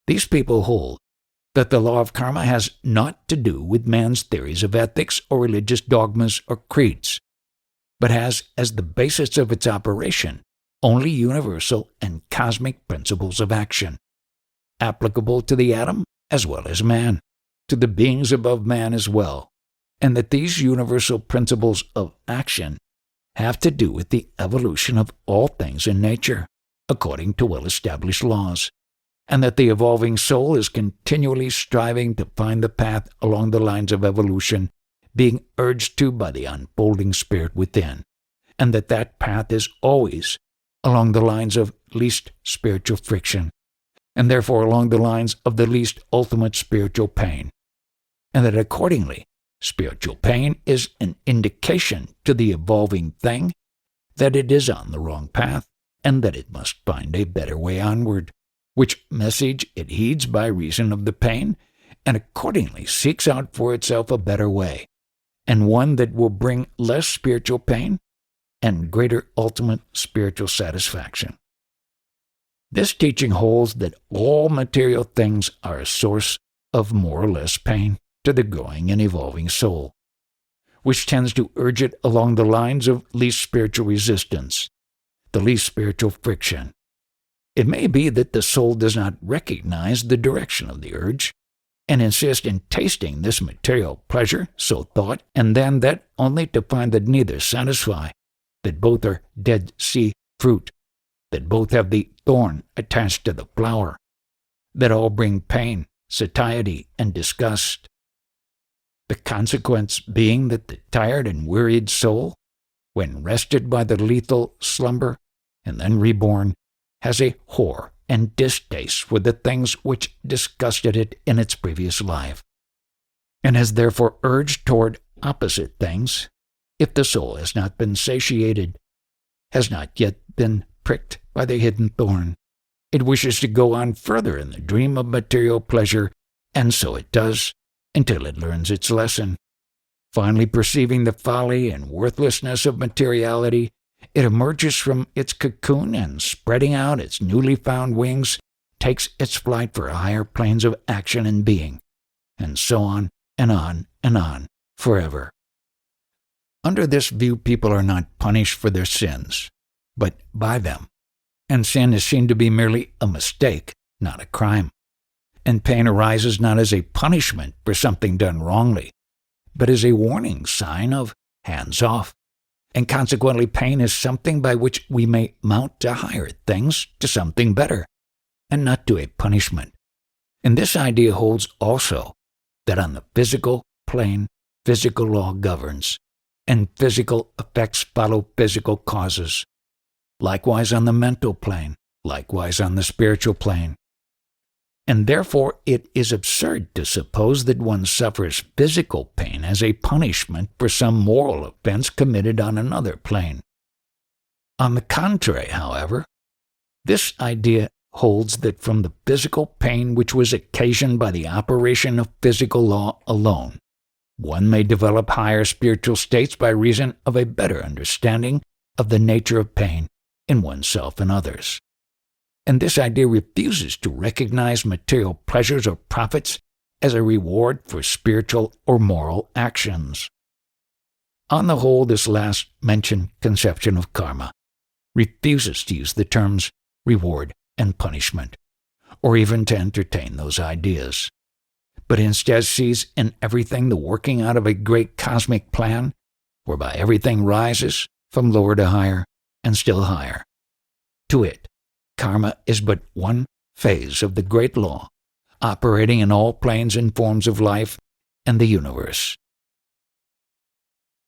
These people hold that the law of karma has naught to do with man's theories of ethics or religious dogmas or creeds, but has as the basis of its operation only universal and cosmic principles of action, applicable to the atom as well as man, to the beings above man as well, and that these universal principles of action have to do with the evolution of all things in nature, according to well-established laws, and that the evolving soul is continually striving to find the path along the lines of evolution, being urged to by the unfolding spirit within, and that that path is always along the lines of least spiritual friction, and therefore along the lines of the least ultimate spiritual pain, and that accordingly spiritual pain is an indication to the evolving thing that it is on the wrong path and that it must find a better way onward, which message it heeds by reason of the pain, and accordingly seeks out for itself a better way, and one that will bring less spiritual pain and greater ultimate spiritual satisfaction. This teaching holds that all material things are a source of more or less pain to the growing and evolving soul, which tends to urge it along the lines of least spiritual resistance, the least spiritual friction. It may be that the soul does not recognize the direction of the urge, and insist in tasting this material pleasure, so thought, and then that only to find that neither satisfy, that both are Dead Sea fruit, that both have the thorn attached to the flower, that all bring pain, satiety, and disgust. The consequence being that the tired and wearied soul, when rested by the lethal slumber and then reborn, has a horror and distaste for the things which disgusted it in its previous life, and has therefore urged toward opposite things, if the soul has not been satiated, has not yet been pricked by the hidden thorn. It wishes to go on further in the dream of material pleasure, and so it does, until it learns its lesson. Finally perceiving the folly and worthlessness of materiality, it emerges from its cocoon and, spreading out its newly found wings, takes its flight for higher planes of action and being, and so on and on and on, forever. Under this view, people are not punished for their sins, but by them, and sin is seen to be merely a mistake, not a crime, and pain arises not as a punishment for something done wrongly, but as a warning sign of hands off. And consequently pain is something by which we may mount to higher things, to something better, and not to a punishment. And this idea holds also that on the physical plane, physical law governs, and physical effects follow physical causes. Likewise on the mental plane, likewise on the spiritual plane. And therefore it is absurd to suppose that one suffers physical pain as a punishment for some moral offense committed on another plane. On the contrary, however, this idea holds that from the physical pain which was occasioned by the operation of physical law alone, one may develop higher spiritual states by reason of a better understanding of the nature of pain in oneself and others. And this idea refuses to recognize material pleasures or profits as a reward for spiritual or moral actions. On the whole, this last mentioned conception of karma refuses to use the terms reward and punishment, or even to entertain those ideas, but instead sees in everything the working out of a great cosmic plan, whereby everything rises from lower to higher and still higher. To it, karma is but one phase of the great law, operating in all planes and forms of life and the universe.